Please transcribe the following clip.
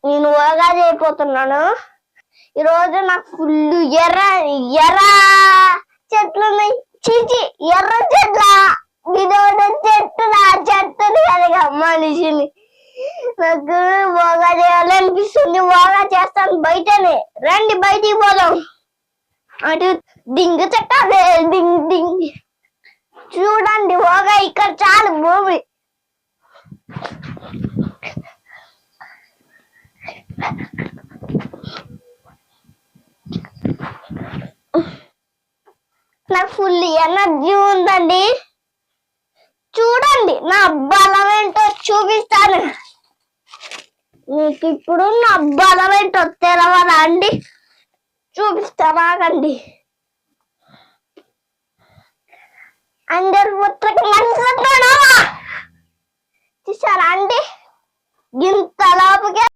నేను ఉగాది అయిపోతున్నాను. ఈరోజు నాకు ఫుల్ ఎర్ర ఎర్ర చెట్లు ఉన్నాయి. చీచి ఎర్ర చెట్ల ఇదొక చెట్టు, నా చెట్టుని కలిగా మనిషిని. నాకు బాగా చేయాలనిపిస్తుంది. బాగా చేస్తాను బయటనే. రండి బయటికి పోదాం. అటు డింగ్ చెట్ట డింగ్ డింగ్. చూడండి బాగా ఇక్కడ చాలు భూమి. నాకు ఫుల్ ఎనర్జీ ఉందండి. చూడండి నా బలం ఏంటో చూపిస్తాను మీకు. ఇప్పుడు నా బలం ఏంటో తెలవదా అండి? చూపిస్తానాగండి. అందరు పుత్రకి మంచి చూసారా అండి? ఇంత లోపుగా